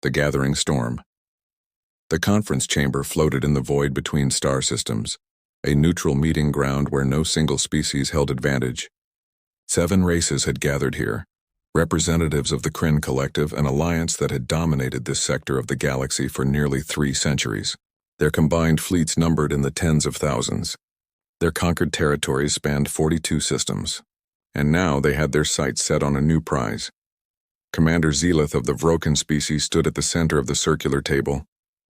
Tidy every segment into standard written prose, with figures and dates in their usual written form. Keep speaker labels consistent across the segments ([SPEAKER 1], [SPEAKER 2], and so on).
[SPEAKER 1] The gathering storm. The conference chamber floated in the void between star systems, a neutral meeting ground where no single species held advantage. 7 races had gathered here, representatives of the Kryn Collective, an alliance that had dominated this sector of the galaxy for nearly 3 centuries. Their combined fleets numbered in the tens of thousands. Their conquered territories spanned 42 systems, and now they had their sights set on a new prize. Commander Zelith of the Vrokan species stood at the center of the circular table,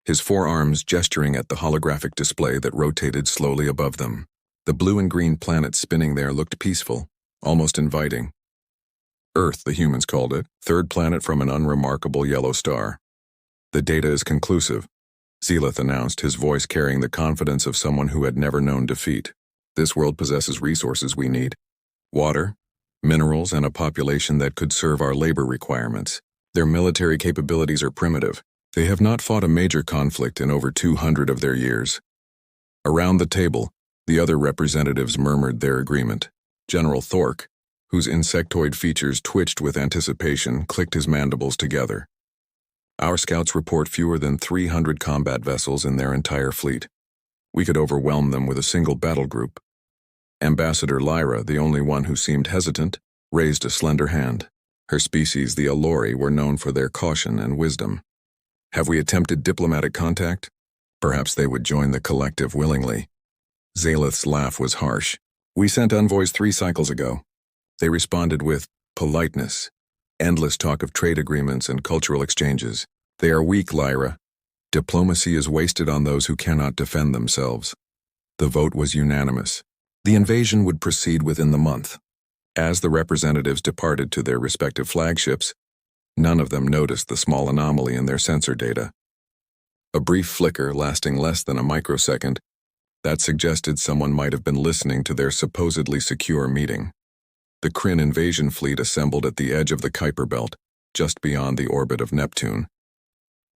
[SPEAKER 1] his forearms gesturing at the holographic display that rotated slowly above them. The blue and green planet spinning there looked peaceful, almost inviting. Earth, the humans called it, 3rd planet from an unremarkable yellow star. The data is conclusive, Zelith announced, his voice carrying the confidence of someone who had never known defeat. This world possesses resources we need. Water, minerals, and a population that could serve our labor requirements. Their military capabilities are primitive. They have not fought a major conflict in over 200 of their years. Around the table, the other representatives murmured their agreement. General Thork, whose insectoid features twitched with anticipation, clicked his mandibles together. Our scouts report fewer than 300 combat vessels in their entire fleet. We could overwhelm them with a single battle group. Ambassador Lyra, the only one who seemed hesitant, raised a slender hand. Her species, the Allori, were known for their caution and wisdom. Have we attempted diplomatic contact? Perhaps they would join the collective willingly. Zelith's laugh was harsh. We sent envoys 3 cycles ago. They responded with politeness, endless talk of trade agreements and cultural exchanges. They are weak, Lyra. Diplomacy is wasted on those who cannot defend themselves. The vote was unanimous. The invasion would proceed within the month. As the representatives departed to their respective flagships, none of them noticed the small anomaly in their sensor data. A brief flicker lasting less than a microsecond that suggested someone might have been listening to their supposedly secure meeting. The Kryn invasion fleet assembled at the edge of the Kuiper Belt, just beyond the orbit of Neptune.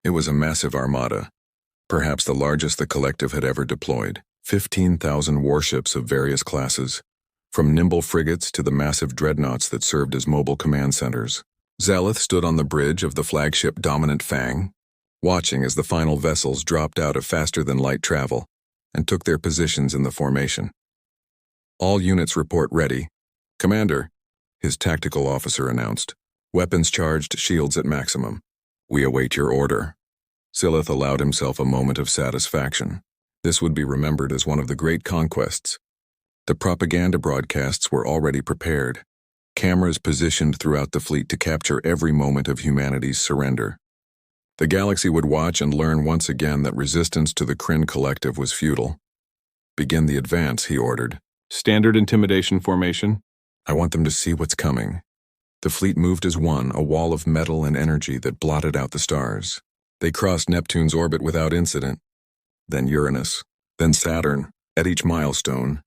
[SPEAKER 1] It was a massive armada, perhaps the largest the collective had ever deployed. 15,000 warships of various classes, from nimble frigates to the massive dreadnoughts that served as mobile command centers. Zelith stood on the bridge of the flagship Dominant Fang, watching as the final vessels dropped out of faster-than-light travel and took their positions in the formation. All units report ready. Commander, his tactical officer announced. Weapons charged, shields at maximum. We await your order. Zelith allowed himself a moment of satisfaction. This would be remembered as one of the great conquests. The propaganda broadcasts were already prepared, cameras positioned throughout the fleet to capture every moment of humanity's surrender. The galaxy would watch and learn once again that resistance to the Kryn Collective was futile. Begin the advance, he ordered. Standard intimidation formation. I want them to see what's coming. The fleet moved as one, a wall of metal and energy that blotted out the stars. They crossed Neptune's orbit without incident. Then Uranus, then Saturn. At each milestone,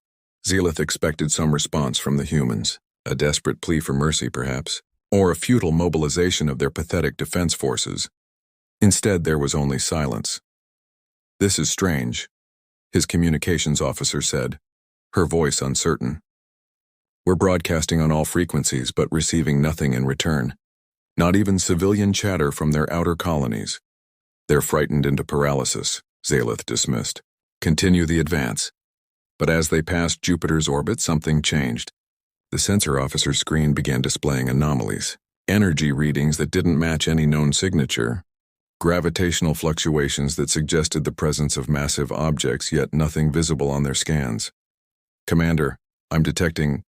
[SPEAKER 1] Zelith expected some response from the humans, a desperate plea for mercy perhaps, or a futile mobilization of their pathetic defense forces. Instead, there was only silence. This is strange, his communications officer said, her voice uncertain. We're broadcasting on all frequencies but receiving nothing in return. Not even civilian chatter from their outer colonies. They're frightened into paralysis, Zelith dismissed. Continue the advance. But as they passed Jupiter's orbit, something changed. The sensor officer's screen began displaying anomalies. Energy readings that didn't match any known signature. Gravitational fluctuations that suggested the presence of massive objects, yet nothing visible on their scans. Commander, I'm detecting...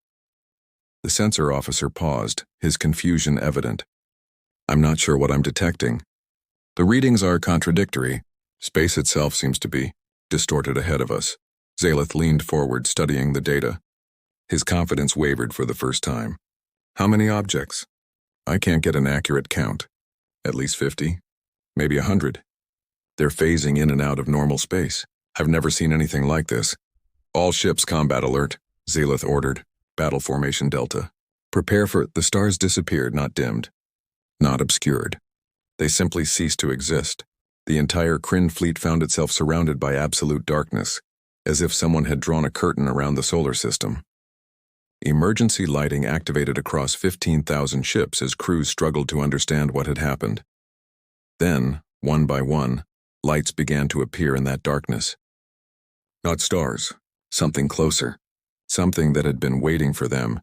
[SPEAKER 1] The sensor officer paused, his confusion evident. I'm not sure what I'm detecting. The readings are contradictory. Space itself seems to be distorted ahead of us. Zelith leaned forward, studying the data. His confidence wavered for the first time. How many objects? I can't get an accurate count. At least 50, maybe 100. They're phasing in and out of normal space. I've never seen anything like this. All ships combat alert, Zelith ordered. Battle formation Delta. Prepare for... The stars disappeared, not dimmed. Not obscured. They simply ceased to exist. The entire Kryn fleet found itself surrounded by absolute darkness, as if someone had drawn a curtain around the solar system. Emergency lighting activated across 15,000 ships as crews struggled to understand what had happened. Then, one by one, lights began to appear in that darkness. Not stars, something closer, something that had been waiting for them.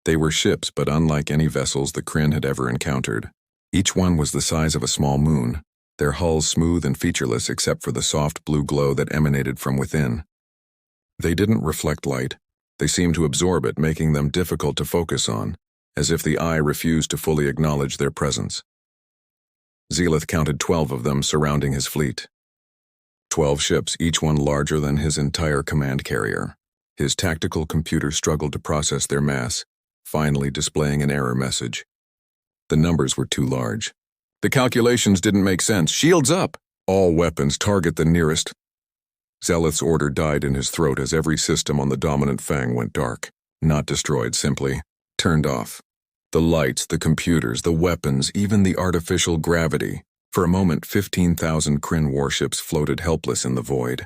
[SPEAKER 1] They were ships, but unlike any vessels the Kryn had ever encountered. Each one was the size of a small moon, their hulls smooth and featureless except for the soft blue glow that emanated from within. They didn't reflect light. They seemed to absorb it, making them difficult to focus on, as if the eye refused to fully acknowledge their presence. Zealeth counted 12 of them surrounding his fleet. 12 ships, each one larger than his entire command carrier. His tactical computer struggled to process their mass, finally displaying an error message. The numbers were too large. The calculations didn't make sense. Shields up! All weapons target the nearest. Zealeth's order died in his throat as every system on the dominant Fang went dark. Not destroyed, simply turned off. The lights, the computers, the weapons, even the artificial gravity. For a moment, 15,000 Kryn warships floated helpless in the void.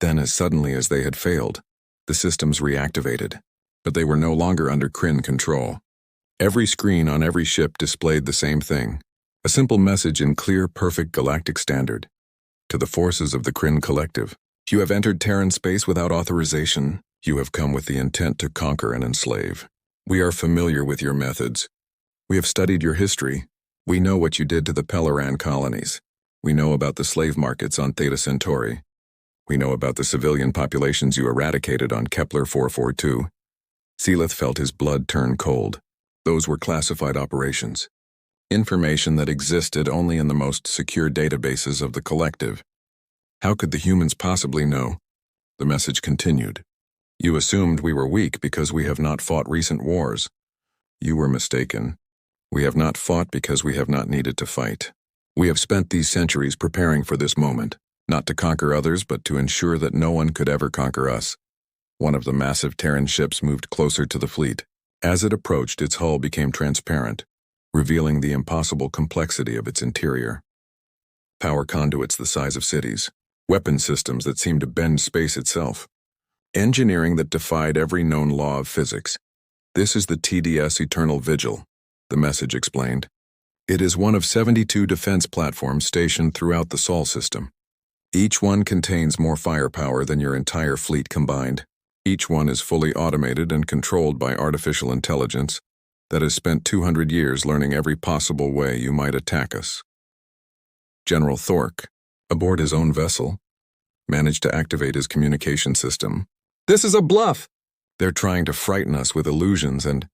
[SPEAKER 1] Then, as suddenly as they had failed, the systems reactivated. But they were no longer under Kryn control. Every screen on every ship displayed the same thing. A simple message in clear, perfect galactic standard. To the forces of the Kryn Collective. You have entered Terran space without authorization. You have come with the intent to conquer and enslave. We are familiar with your methods. We have studied your history. We know what you did to the Pelleran colonies. We know about the slave markets on Theta Centauri. We know about the civilian populations you eradicated on Kepler 442. Zealeth felt his blood turn cold. Those were classified operations. Information that existed only in the most secure databases of the Collective. How could the humans possibly know? The message continued. You assumed we were weak because we have not fought recent wars. You were mistaken. We have not fought because we have not needed to fight. We have spent these centuries preparing for this moment, not to conquer others, but to ensure that no one could ever conquer us. One of the massive Terran ships moved closer to the fleet. As it approached, its hull became transparent, revealing the impossible complexity of its interior. Power conduits the size of cities, weapon systems that seemed to bend space itself, engineering that defied every known law of physics. This is the TDS Eternal Vigil, the message explained. It is one of 72 defense platforms stationed throughout the Sol system. Each one contains more firepower than your entire fleet combined. Each one is fully automated and controlled by artificial intelligence that has spent 200 years learning every possible way you might attack us. General Thork, aboard his own vessel, managed to activate his communication system. This is a bluff! They're trying to frighten us with illusions, and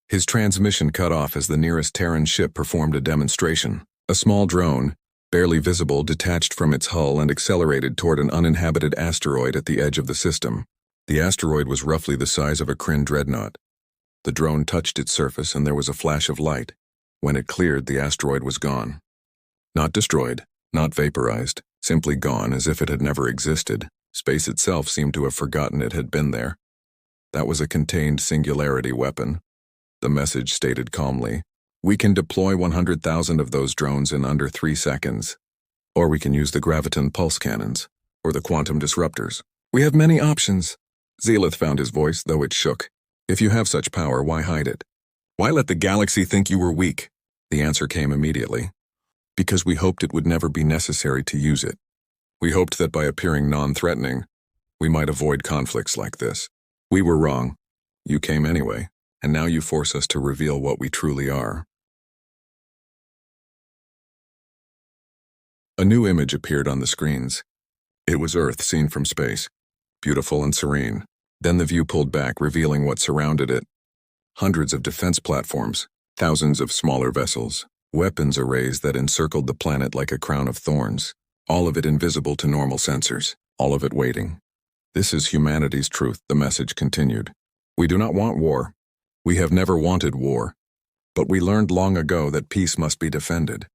[SPEAKER 1] his transmission cut off as the nearest Terran ship performed a demonstration. A small drone, barely visible, detached from its hull and accelerated toward an uninhabited asteroid at the edge of the system. The asteroid was roughly the size of a Kryn dreadnought. The drone touched its surface and there was a flash of light. When it cleared, the asteroid was gone. Not destroyed, not vaporized, simply gone as if it had never existed. Space itself seemed to have forgotten it had been there. That was a contained singularity weapon. The message stated calmly, we can deploy 100,000 of those drones in under 3 seconds. Or we can use the graviton pulse cannons, or the quantum disruptors. We have many options. Zealeth found his voice, though it shook. If you have such power, why hide it? Why let the galaxy think you were weak? The answer came immediately. Because we hoped it would never be necessary to use it. We hoped that by appearing non-threatening, we might avoid conflicts like this. We were wrong. You came anyway, and now you force us to reveal what we truly are. A new image appeared on the screens. It was Earth seen from space, beautiful and serene. Then the view pulled back, revealing what surrounded it. Hundreds of defense platforms, thousands of smaller vessels, weapons arrays that encircled the planet like a crown of thorns, all of it invisible to normal sensors, all of it waiting. This is humanity's truth, the message continued. We do not want war. We have never wanted war. But we learned long ago that peace must be defended.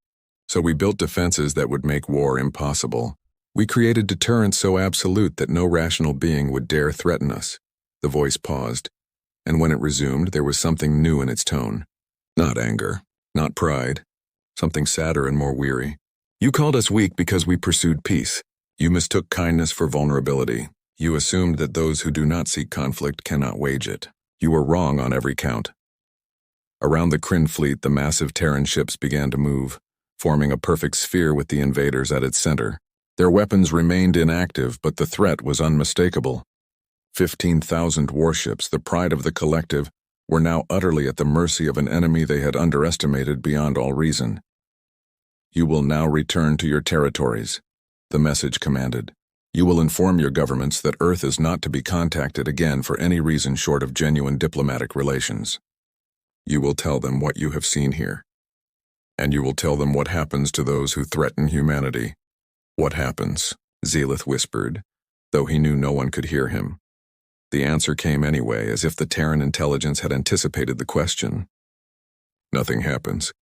[SPEAKER 1] So we built defenses that would make war impossible. We created deterrence so absolute that no rational being would dare threaten us. The voice paused, and when it resumed, there was something new in its tone. Not anger, not pride, something sadder and more weary. You called us weak because we pursued peace. You mistook kindness for vulnerability. You assumed that those who do not seek conflict cannot wage it. You were wrong on every count. Around the Kryn fleet, the massive Terran ships began to move. forming a perfect sphere with the invaders at its center. Their weapons remained inactive, but the threat was unmistakable. 15,000 warships, the pride of the collective, were now utterly at the mercy of an enemy they had underestimated beyond all reason. "You will now return to your territories," the message commanded. "You will inform your governments that Earth is not to be contacted again for any reason short of genuine diplomatic relations. You will tell them what you have seen here. And you will tell them what happens to those who threaten humanity." "What happens?" Zealeth whispered, though he knew no one could hear him. The answer came anyway, as if the Terran intelligence had anticipated the question. "Nothing happens.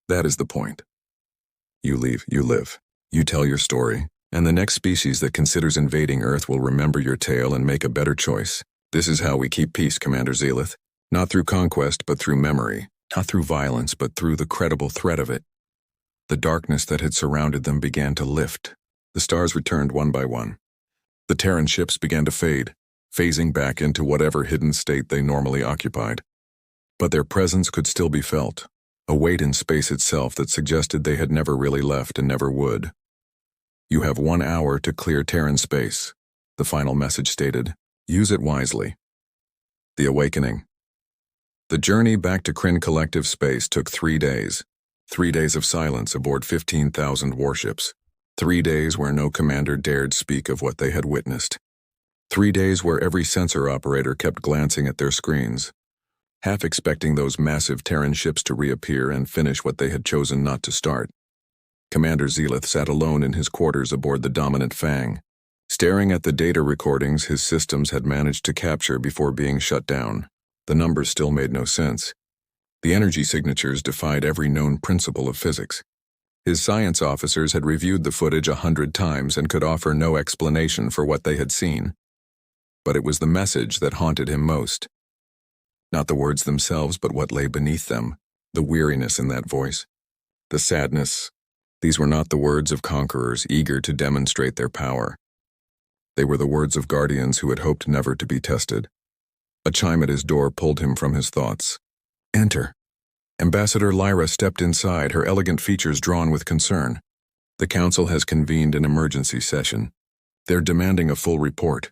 [SPEAKER 1] That is the point. You leave, you live. You tell your story, and the next species that considers invading Earth will remember your tale and make a better choice. This is how we keep peace, Commander Zealeth. Not through conquest, but through memory. Not through violence, but through the credible threat of it." The darkness that had surrounded them began to lift. The stars returned one by one. The Terran ships began to fade, phasing back into whatever hidden state they normally occupied. But their presence could still be felt, a weight in space itself that suggested they had never really left and never would. "You have 1 hour to clear Terran space," the final message stated. "Use it wisely." The awakening. The journey back to Kryn Collective space took 3 days. 3 days of silence aboard 15,000 warships. 3 days where no commander dared speak of what they had witnessed. 3 days where every sensor operator kept glancing at their screens, half expecting those massive Terran ships to reappear and finish what they had chosen not to start. Commander Zealeth sat alone in his quarters aboard the dominant Fang, staring at the data recordings his systems had managed to capture before being shut down. The numbers still made no sense. The energy signatures defied every known principle of physics. His science officers had reviewed the footage 100 times and could offer no explanation for what they had seen. But it was the message that haunted him most. Not the words themselves, but what lay beneath them, the weariness in that voice, the sadness. These were not the words of conquerors eager to demonstrate their power. They were the words of guardians who had hoped never to be tested. A chime at his door pulled him from his thoughts. "Enter." Ambassador Lyra stepped inside, her elegant features drawn with concern. "The Council has convened an emergency session. They're demanding a full report."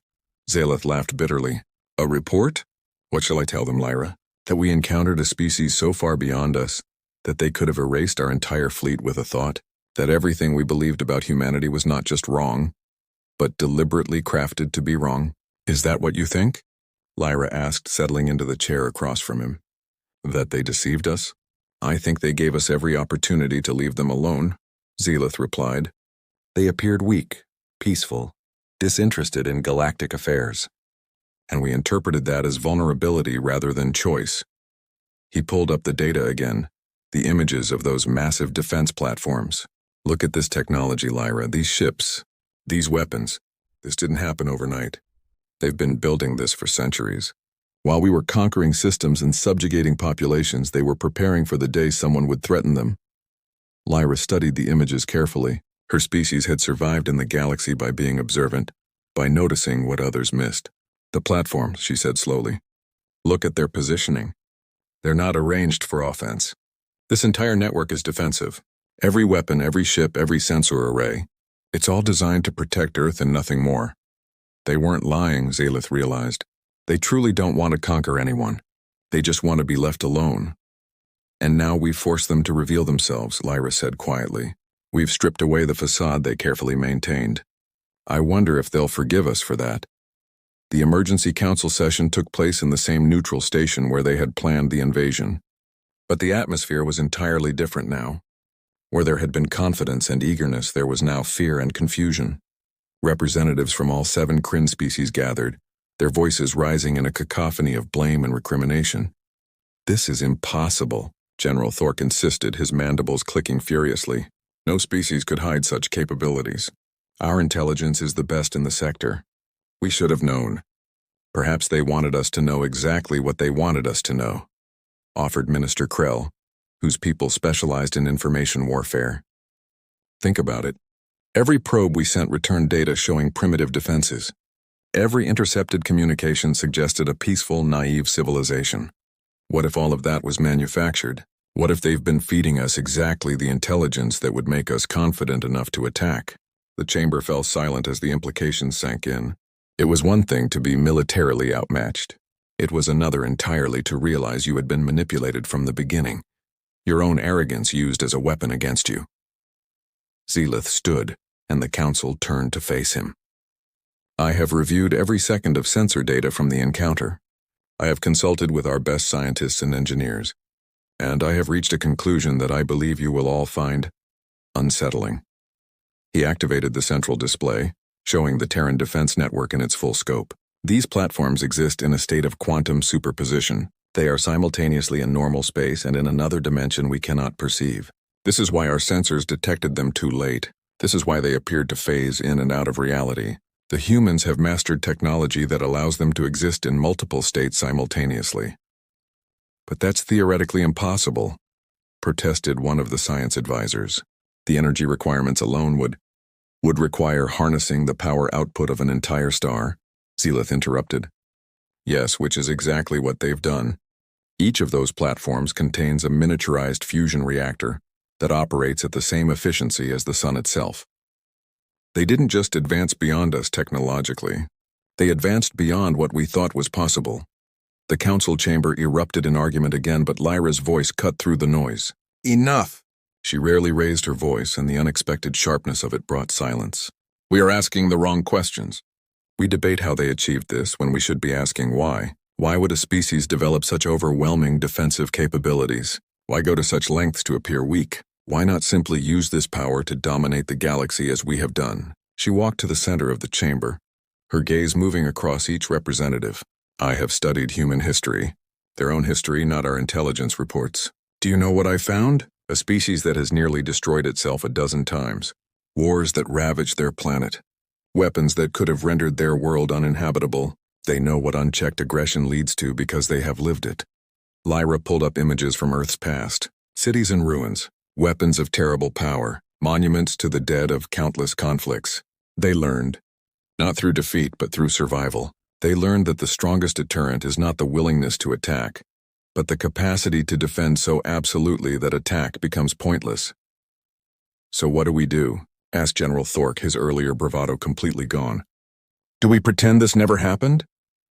[SPEAKER 1] Zealeth laughed bitterly. "A report? What shall I tell them, Lyra? That we encountered a species so far beyond us that they could have erased our entire fleet with a thought? That everything we believed about humanity was not just wrong, but deliberately crafted to be wrong? Is that what you think?" Lyra asked, settling into the chair across from him. "That they deceived us? I think they gave us every opportunity to leave them alone," Zealeth replied. "They appeared weak, peaceful, disinterested in galactic affairs. And we interpreted that as vulnerability rather than choice." He pulled up the data again, the images of those massive defense platforms. "Look at this technology, Lyra, these ships, these weapons. This didn't happen overnight. They've been building this for centuries. While we were conquering systems and subjugating populations, they were preparing for the day someone would threaten them." Lyra studied the images carefully. Her species had survived in the galaxy by being observant, by noticing what others missed. "The platforms," she said slowly. "Look at their positioning. They're not arranged for offense. This entire network is defensive. Every weapon, every ship, every sensor array. It's all designed to protect Earth and nothing more." They weren't lying, Zealeth realized. They truly don't want to conquer anyone. They just want to be left alone. "And now we've forced them to reveal themselves," Lyra said quietly. "We've stripped away the facade they carefully maintained. I wonder if they'll forgive us for that." The emergency council session took place in the same neutral station where they had planned the invasion. But the atmosphere was entirely different now. Where there had been confidence and eagerness, there was now fear and confusion. Representatives from all 7 Kryn species gathered, their voices rising in a cacophony of blame and recrimination. "This is impossible," General Thork insisted, his mandibles clicking furiously. "No species could hide such capabilities. Our intelligence is the best in the sector. We should have known. Perhaps they wanted us to know exactly what they wanted us to know," offered Minister Krell, whose people specialized in information warfare. "Think about it. Every probe we sent returned data showing primitive defenses. Every intercepted communication suggested a peaceful, naive civilization. What if all of that was manufactured? What if they've been feeding us exactly the intelligence that would make us confident enough to attack? The chamber fell silent as the implications sank in. It was one thing to be militarily outmatched. It was another entirely to realize you had been manipulated from the beginning, your own arrogance used as a weapon against you. Zelith stood, and the council turned to face him. I have reviewed every second of sensor data from the encounter. I have consulted with our best scientists and engineers, and I have reached a conclusion that I believe you will all find unsettling. He activated the central display, showing the Terran defense network in its full scope. These platforms exist in a state of quantum superposition. They are simultaneously in normal space and in another dimension we cannot perceive. This is why our sensors detected them too late. This is why they appeared to phase in and out of reality. The humans have mastered technology that allows them to exist in multiple states simultaneously. But that's theoretically impossible, protested one of the science advisors. The energy requirements alone would require harnessing the power output of an entire star, Zelith interrupted. Yes, which is exactly what they've done. Each of those platforms contains a miniaturized fusion reactor that operates at the same efficiency as the sun itself. They didn't just advance beyond us technologically. They advanced beyond what we thought was possible. The council chamber erupted in argument again, but Lyra's voice cut through the noise. Enough! She rarely raised her voice, and the unexpected sharpness of it brought silence. We are asking the wrong questions. We debate how they achieved this when we should be asking why. Why would a species develop such overwhelming defensive capabilities? Why go to such lengths to appear weak? Why not simply use this power to dominate the galaxy as we have done? She walked to the center of the chamber, her gaze moving across each representative. I have studied human history. Their own history, not our intelligence reports. Do you know what I found? A species that has nearly destroyed itself a dozen times. Wars that ravaged their planet. Weapons that could have rendered their world uninhabitable. They know what unchecked aggression leads to because they have lived it. Lyra pulled up images from Earth's past. Cities in ruins. Weapons of terrible power. Monuments to the dead of countless conflicts. They learned, not through defeat but through survival. They learned that the strongest deterrent is not the willingness to attack, but the capacity to defend so absolutely that attack becomes pointless. So what do? Asked General Thork, his earlier bravado completely gone. Do we pretend this never happened?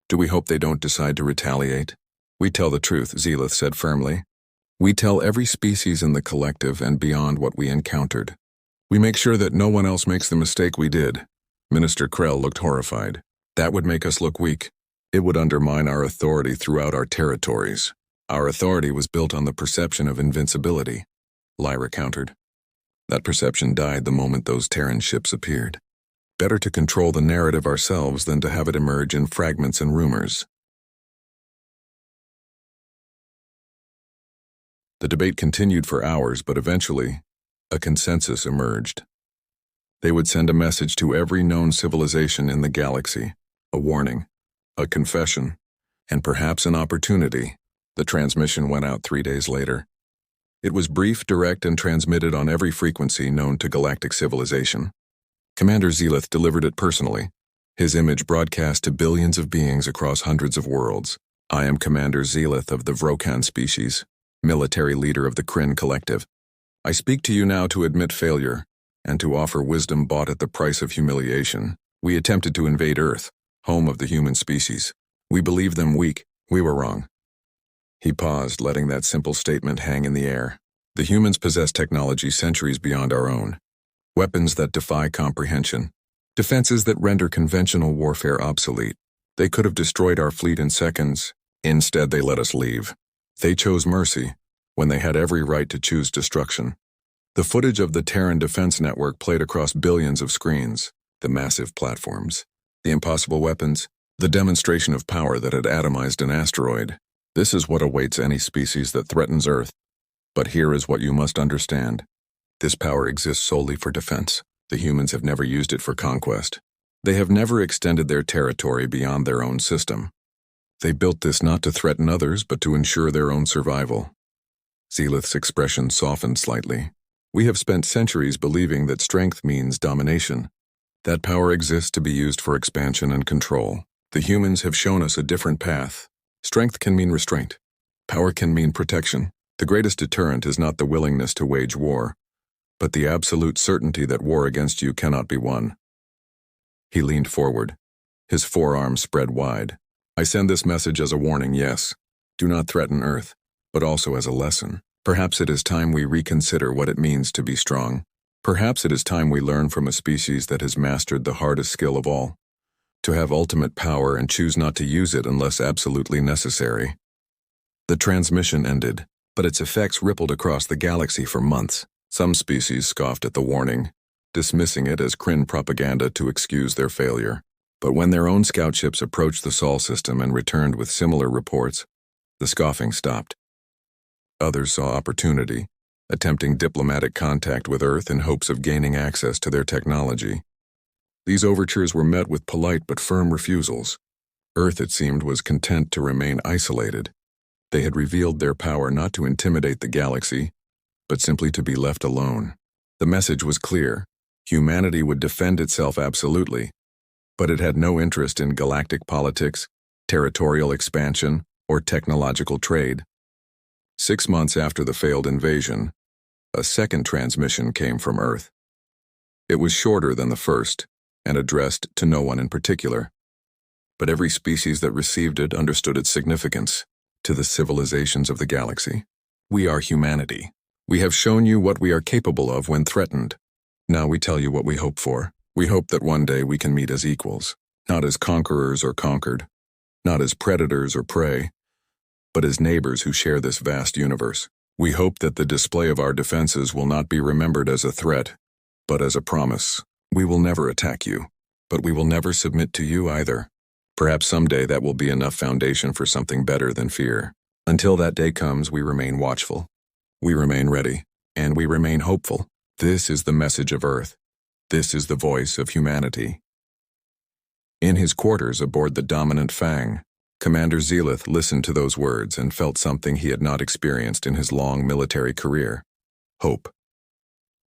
[SPEAKER 1] Do we hope they don't decide to retaliate? We tell the truth, Zelith said firmly. We tell every species in the collective and beyond what we encountered. We make sure that no one else makes the mistake we did. Minister Krell looked horrified. That would make us look weak. It would undermine our authority throughout our territories. Our authority was built on the perception of invincibility, Lyra countered. That perception died the moment those Terran ships appeared. Better to control the narrative ourselves than to have it emerge in fragments and rumors. The debate continued for hours, but eventually, a consensus emerged. They would send a message to every known civilization in the galaxy, a warning, a confession, and perhaps an opportunity. The transmission went out 3 days later. It was brief, direct, and transmitted on every frequency known to galactic civilization. Commander Zelith delivered it personally, his image broadcast to billions of beings across hundreds of worlds. I am Commander Zelith of the Vrokan species, military leader of the Kryn Collective. I speak to you now to admit failure, and to offer wisdom bought at the price of humiliation. We attempted to invade Earth, home of the human species. We believed them weak. We were wrong. He paused, letting that simple statement hang in the air. The humans possess technology centuries beyond our own. Weapons that defy comprehension. Defenses that render conventional warfare obsolete. They could have destroyed our fleet in seconds. Instead, they let us leave. They chose mercy, when they had every right to choose destruction. The footage of the Terran defense network played across billions of screens. The massive platforms. The impossible weapons. The demonstration of power that had atomized an asteroid. This is what awaits any species that threatens Earth. But here is what you must understand. This power exists solely for defense. The humans have never used it for conquest. They have never extended their territory beyond their own system. They built this not to threaten others, but to ensure their own survival. Zelith's expression softened slightly. We have spent centuries believing that strength means domination. That power exists to be used for expansion and control. The humans have shown us a different path. Strength can mean restraint. Power can mean protection. The greatest deterrent is not the willingness to wage war, but the absolute certainty that war against you cannot be won. He leaned forward, his forearms spread wide. I send this message as a warning, yes. Do not threaten Earth, but also as a lesson. Perhaps it is time we reconsider what it means to be strong. Perhaps it is time we learn from a species that has mastered the hardest skill of all, to have ultimate power and choose not to use it unless absolutely necessary. The transmission ended, but its effects rippled across the galaxy for months. Some species scoffed at the warning, dismissing it as Kryn propaganda to excuse their failure. But when their own scout ships approached the Sol system and returned with similar reports, the scoffing stopped. Others saw opportunity, attempting diplomatic contact with Earth in hopes of gaining access to their technology. These overtures were met with polite but firm refusals. Earth, it seemed, was content to remain isolated. They had revealed their power not to intimidate the galaxy, but simply to be left alone. The message was clear. Humanity would defend itself absolutely, but it had no interest in galactic politics, territorial expansion, or technological trade. 6 months after the failed invasion, a second transmission came from Earth. It was shorter than the first, and addressed to no one in particular. But every species that received it understood its significance to the civilizations of the galaxy. We are humanity. We have shown you what we are capable of when threatened. Now we tell you what we hope for. We hope that one day we can meet as equals, not as conquerors or conquered, not as predators or prey, but as neighbors who share this vast universe. We hope that the display of our defenses will not be remembered as a threat, but as a promise. We will never attack you, but we will never submit to you either. Perhaps someday that will be enough foundation for something better than fear. Until that day comes, we remain watchful. We remain ready, and we remain hopeful. This is the message of Earth. This is the voice of humanity. In his quarters aboard the dominant Fang, Commander Zealith listened to those words and felt something he had not experienced in his long military career. Hope.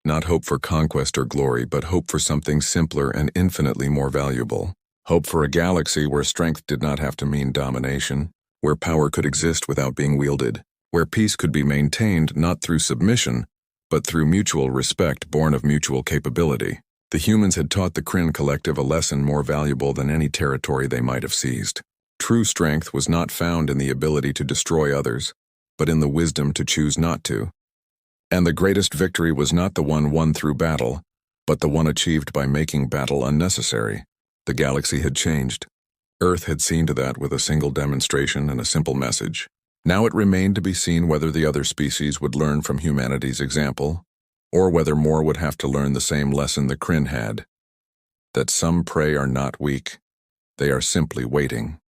[SPEAKER 1] Not hope for conquest or glory, but hope for something simpler and infinitely more valuable. Hope for a galaxy where strength did not have to mean domination, where power could exist without being wielded, where peace could be maintained not through submission, but through mutual respect born of mutual capability. The humans had taught the Kryn collective a lesson more valuable than any territory they might have seized. True strength was not found in the ability to destroy others, but in the wisdom to choose not to. And the greatest victory was not the one won through battle, but the one achieved by making battle unnecessary. The galaxy had changed. Earth had seen to that with a single demonstration and a simple message. Now it remained to be seen whether the other species would learn from humanity's example, or whether more would have to learn the same lesson the Kryn had, that some prey are not weak, they are simply waiting.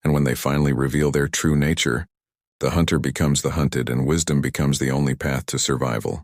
[SPEAKER 1] And when they finally reveal their true nature, the hunter becomes the hunted and wisdom becomes the only path to survival.